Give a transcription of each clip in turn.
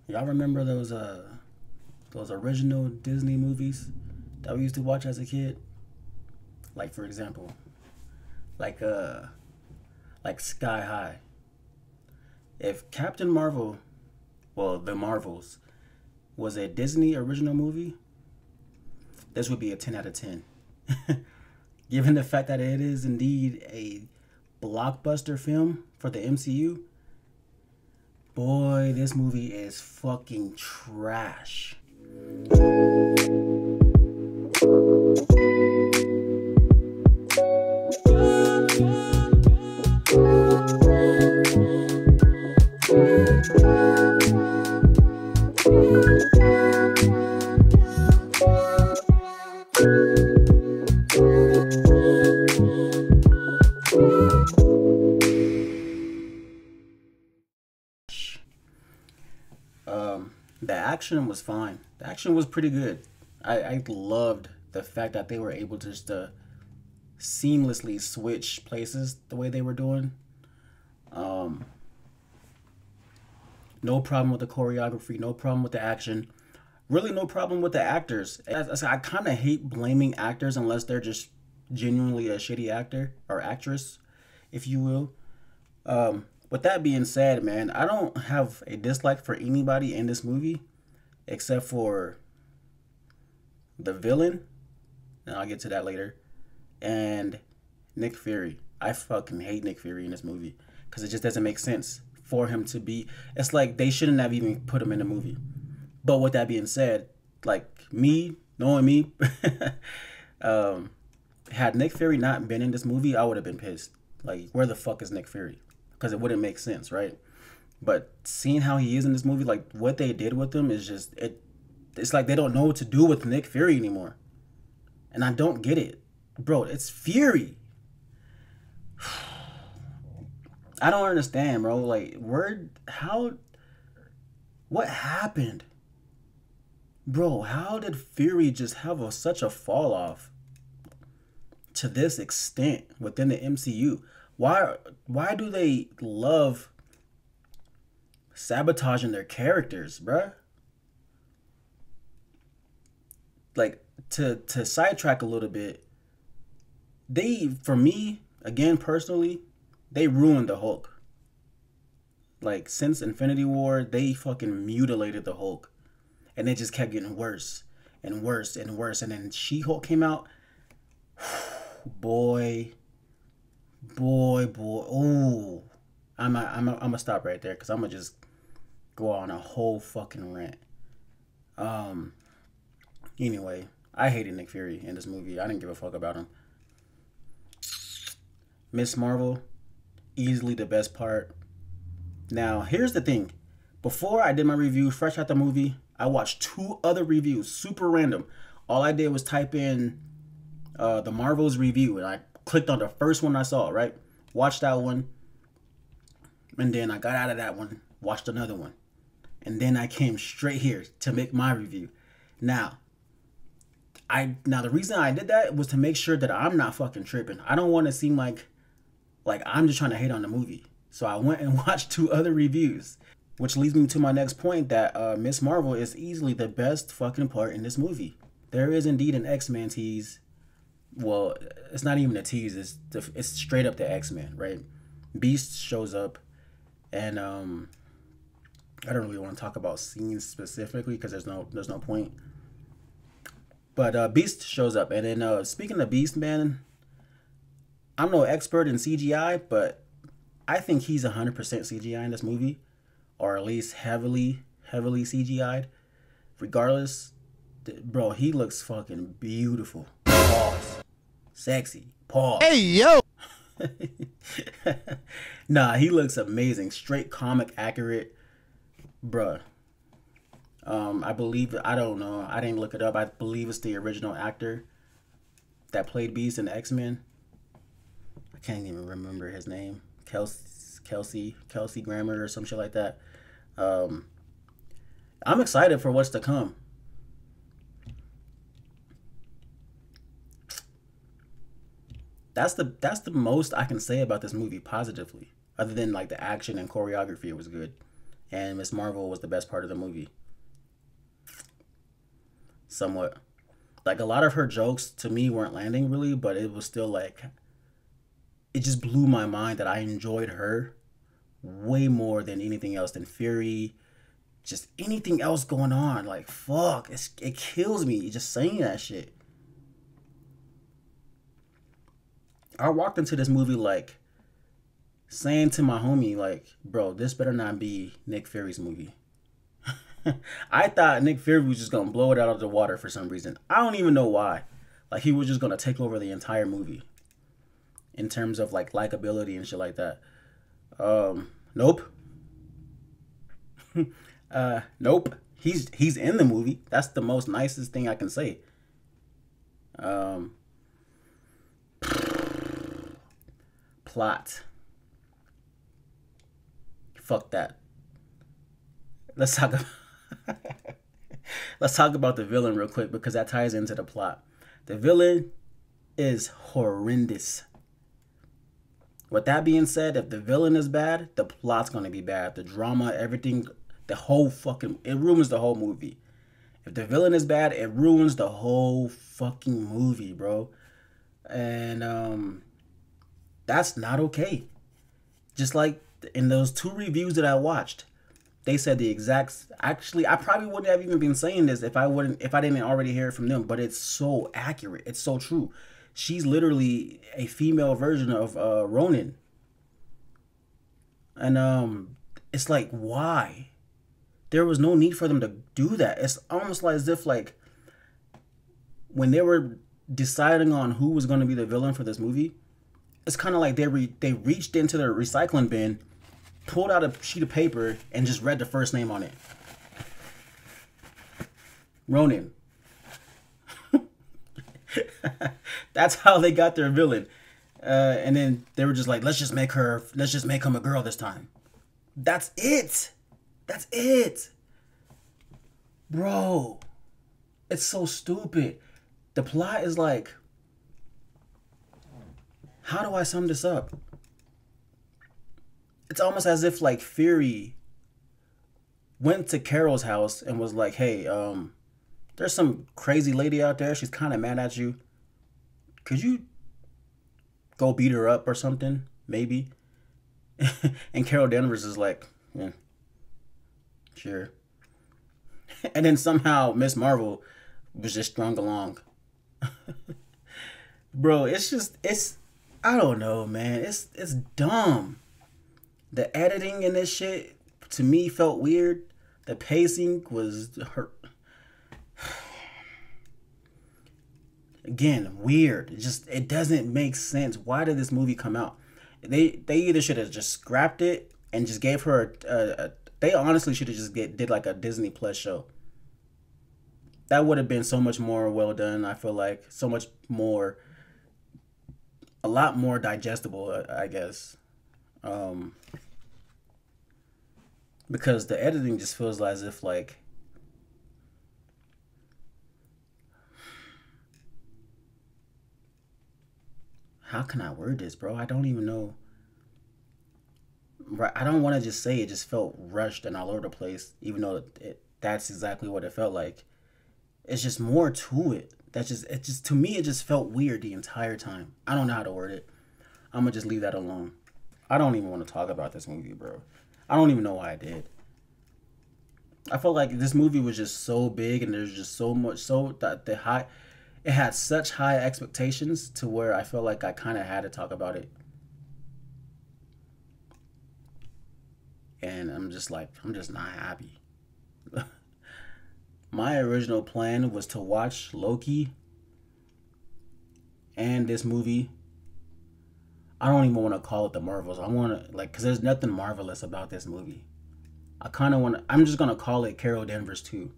Y'all remember those original Disney movies that we used to watch as a kid? Like for example, like uh like Sky High. If Captain Marvel, well, the Marvels, was a Disney original movie, this would be a 10 out of 10. Given the fact that it is indeed a blockbuster film for the MCU, boy, this movie is fucking trash. The action was fine. The action was pretty good. I loved the fact that they were able to just seamlessly switch places the way they were doing. Um, no problem with the choreography. No problem with the action. Really, no problem with the actors. I kind of hate blaming actors unless they're just genuinely a shitty actor or actress, if you will. With that being said, man, I don't have a dislike for anybody in this movie except for the villain, and I'll get to that later, and Nick Fury. I fucking hate Nick Fury in this movie because it just doesn't make sense for him to be. It's like they shouldn't have even put him in the movie. But with that being said, like me, knowing me, had Nick Fury not been in this movie, I would have been pissed. Like, where the fuck is Nick Fury? Because it wouldn't make sense, right? But seeing how he is in this movie, like what they did with him is just it's like they don't know what to do with Nick Fury anymore. And I don't get it. Bro, it's Fury. I don't understand, bro. Like, what happened? Bro, how did Fury just have such a fall off to this extent within the MCU? Why do they love sabotaging their characters, bruh? Like, to sidetrack a little bit, for me, again, personally, they ruined the Hulk. Like, since Infinity War, they fucking mutilated the Hulk. And it just kept getting worse and worse and worse. And then She-Hulk came out. Boy. Oh, I'm gonna stop right there because I'm gonna just go on a whole fucking rant. Anyway, I hated Nick Fury in this movie. I didn't give a fuck about him. Miss Marvel, easily the best part. Now, here's the thing. Before I did my review, fresh out the movie, I watched 2 other reviews, super random. All I did was type in the Marvels review, and I clicked on the first one I saw, right? Watched that one. And then I got out of that one, watched another one. And then I came straight here to make my review. Now the reason I did that was to make sure that I'm not fucking tripping. I don't want to seem like I'm just trying to hate on the movie. So I went and watched 2 other reviews, which leads me to my next point that Miss Marvel is easily the best fucking part in this movie. There is indeed an X-Men tease. Well, it's not even a tease. It's straight up the X-Men, right? Beast shows up, and I don't really want to talk about scenes specifically because there's no point. But Beast shows up, and then speaking of Beast, man, I'm no expert in CGI, but I think he's 100% CGI in this movie, or at least heavily CGI'd. Regardless, bro, he looks fucking beautiful. Pause. Sexy. Pause. Hey, yo! Nah, he looks amazing. Straight comic accurate. Bruh. I believe, I don't know. I didn't look it up. I believe it's the original actor that played Beast in the X-Men. I can't even remember his name. Kelsey Grammer or some shit like that. I'm excited for what's to come. That's the most I can say about this movie positively, other than like the action and choreography. It was good. and Miss Marvel was the best part of the movie. Somewhat. Like a lot of her jokes to me weren't landing really, but it was still like it just blew my mind that I enjoyed her way more than anything else, than Fury, just anything else going on. Like fuck, it kills me just saying that shit. I walked into this movie like saying to my homie, like, bro, this better not be Nick Fury's movie. I thought Nick Fury was just gonna blow it out of the water for some reason. I don't even know why. Like he was just gonna take over the entire movie in terms of like likability and shit like that. Nope. Nope. He's in the movie. That's the most nicest thing I can say. Um, Plot. Fuck that. Let's talk about let's talk about the villain real quick because that ties into the plot. The villain is horrendous. With that being said, if the villain is bad, the plot's gonna be bad. The drama, everything, the whole fucking it ruins the whole movie. If the villain is bad, it ruins the whole fucking movie, bro. And that's not okay. Just like in those two reviews that I watched, they said the exact. Actually, I probably wouldn't have even been saying this if I didn't already hear it from them. But it's so accurate. It's so true. She's literally a female version of Ronin, and it's like why? There was no need for them to do that. It's almost like as if like when they were deciding on who was going to be the villain for this movie, it's kind of like they reached into their recycling bin, pulled out a sheet of paper, and just read the first name on it. Ronin. That's how they got their villain. And then they were just like, let's just make him a girl this time. That's it. That's it. Bro, it's so stupid. The plot is like, how do I sum this up? It's almost as if like Fury went to Carol's house and was like, hey, there's some crazy lady out there. She's kind of mad at you. Could you go beat her up or something? Maybe. And Carol Danvers is like, yeah, sure. And then somehow Miss Marvel was just strung along. Bro, it's I don't know, man. It's dumb. The editing in this shit to me felt weird. The pacing was hurt. Again, weird. It doesn't make sense. Why did this movie come out? They either should have just scrapped it and just gave her they honestly should have just did like a Disney Plus show. That would have been so much more well done. I feel like so much more, a lot more digestible, I guess. Because the editing just feels as if like how can I word this, bro? I don't even know. I don't want to just say it just felt rushed and all over the place, even though that's exactly what it felt like. It's just more to it. It just to me it just felt weird the entire time. I don't know how to word it. I'm gonna just leave that alone. I don't even want to talk about this movie, bro. I don't even know why I did. I felt like this movie was just so big and there's just so much that it had such high expectations to where I felt like I kind of had to talk about it. And I'm just not happy. My original plan was to watch Loki and this movie. I don't even want to call it the Marvels. I want to because there's nothing marvelous about this movie. I'm just going to call it Carol Danvers 2.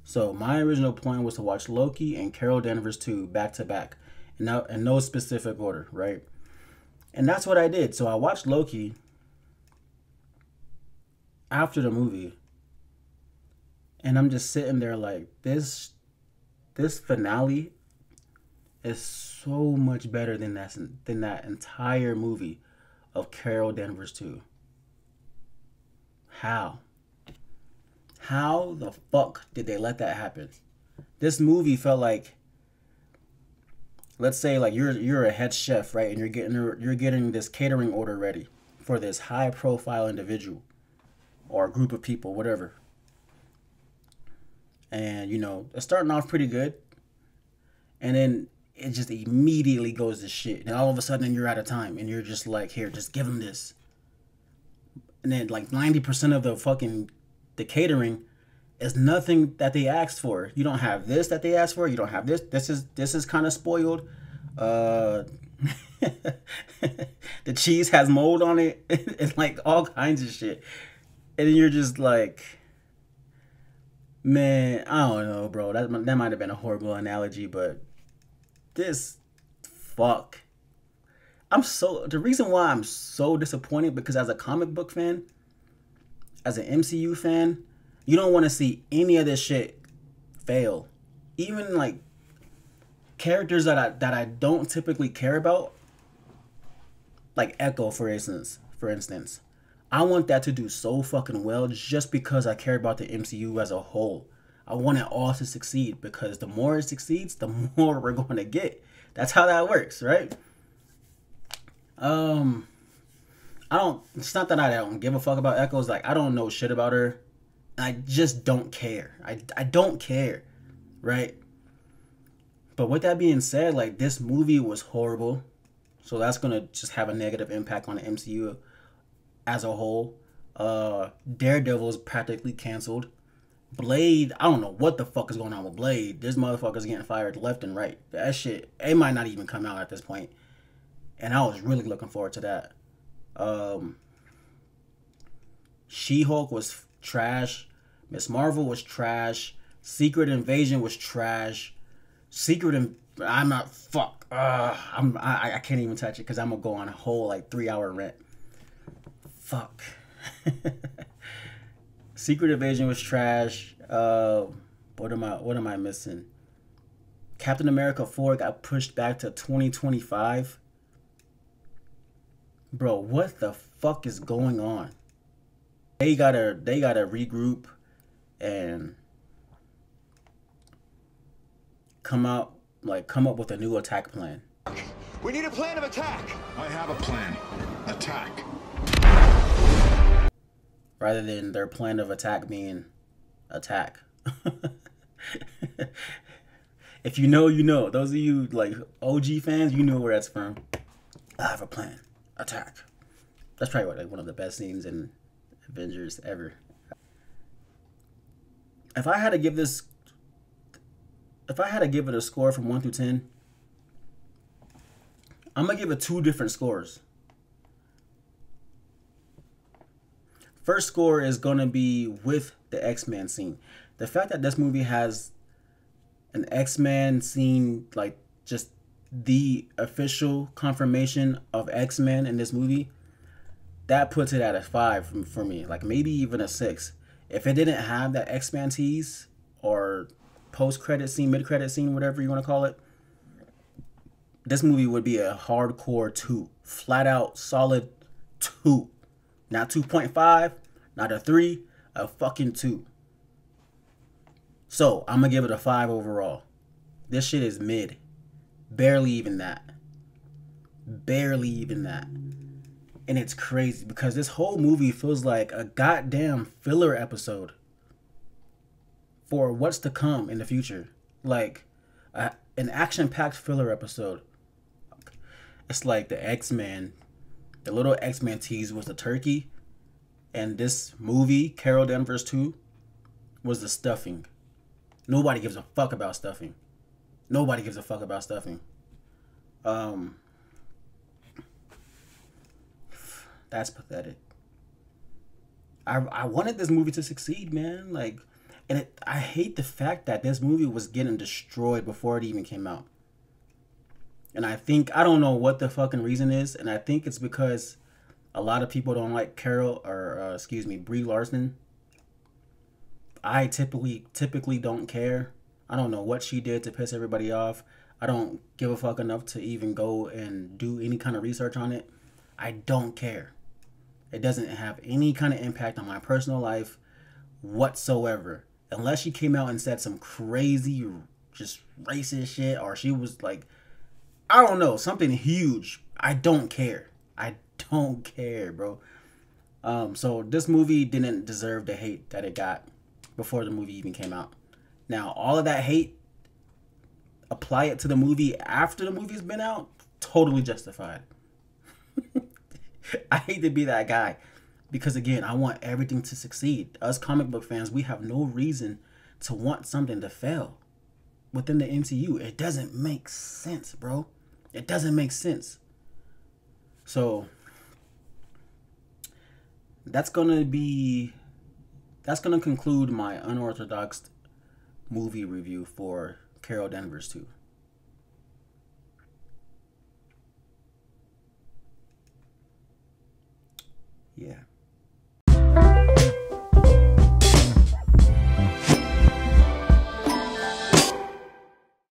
So my original plan was to watch Loki and Carol Danvers 2 back to back. In no specific order, right? And that's what I did. So I watched Loki after the movie. And I'm just sitting there like, this finale is so much better than that entire movie of Carol Danvers 2. How? How the fuck did they let that happen? This movie felt like, let's say like you're a head chef, right? And you're getting this catering order ready for this high profile individual or a group of people, whatever. And you know, it's starting off pretty good. And then it just immediately goes to shit. And all of a sudden you're out of time and you're just like, here, just give them this. And then like 90% of the catering is nothing that they asked for. You don't have this that they asked for. You don't have this. This is kind of spoiled. The cheese has mold on it. It's like all kinds of shit. And then you're just like, man, I don't know, bro. That might have been a horrible analogy, but this, fuck. The reason why I'm so disappointed, because as a comic book fan, as an MCU fan, you don't want to see any of this shit fail. Even like characters that I don't typically care about, like Echo, for instance. I want that to do so fucking well just because I care about the MCU as a whole. I want it all to succeed, because the more it succeeds, the more we're going to get. That's how that works, right? It's not that I don't give a fuck about Echo. It's like, I don't know shit about her. I just don't care. I don't care, right? But with that being said, like, this movie was horrible. So that's going to just have a negative impact on the MCU as a whole. Daredevil is practically canceled. Blade, I don't know what the fuck is going on with Blade. This motherfucker's getting fired left and right. That shit, it might not even come out at this point. And I was really looking forward to that. She-Hulk was trash. Miss Marvel was trash. Secret Invasion was trash. I'm not, fuck. I can't even touch it because I'm gonna go on a whole like 3-hour rant. Fuck. Secret Invasion was trash. What am I missing? Captain America 4 got pushed back to 2025. Bro, what the fuck is going on? They gotta regroup and come up with a new attack plan. We need a plan of attack. I have a plan. Attack. Rather than their plan of attack being attack. If you know, you know. Those of you like OG fans, you know where that's from. I have a plan. Attack. That's probably one of the best scenes in Avengers ever. If I had to give it a score from 1 through 10, I'm gonna give it 2 different scores. First score is gonna be with the X-Men scene. The fact that this movie has an X-Men scene, like just the official confirmation of X-Men in this movie, that puts it at a 5 for me, like maybe even a 6. If it didn't have that X-Men tease or post-credit scene, mid-credit scene, whatever you want to call it, this movie would be a hardcore 2. Flat out solid 2. Not 2.5, not a 3, a fucking 2. So, I'm going to give it a 5 overall. This shit is mid. Barely even that. Barely even that. And it's crazy because this whole movie feels like a goddamn filler episode for what's to come in the future. Like an action-packed filler episode. It's like the X-Men. The little X-Men tease was the turkey. And this movie, Carol Danvers 2, was the stuffing. Nobody gives a fuck about stuffing. Nobody gives a fuck about stuffing. That's pathetic. I wanted this movie to succeed, man. Like, I hate the fact that this movie was getting destroyed before it even came out. And I don't know what the fucking reason is, and I think it's because a lot of people don't like Brie Larson. I typically don't care. I don't know what she did to piss everybody off. I don't give a fuck enough to even go and do any kind of research on it. I don't care. It doesn't have any kind of impact on my personal life whatsoever. Unless she came out and said some crazy, just racist shit, or she was like, I don't know, something huge. I don't care. I don't care, bro. So this movie didn't deserve the hate that it got before the movie even came out. Now, all of that hate, apply it to the movie after the movie's been out, totally justified. I hate to be that guy because, again, I want everything to succeed. Us comic book fans, we have no reason to want something to fail within the MCU. It doesn't make sense, bro. It doesn't make sense. So that's gonna conclude my unorthodox movie review for Carol Danvers 2.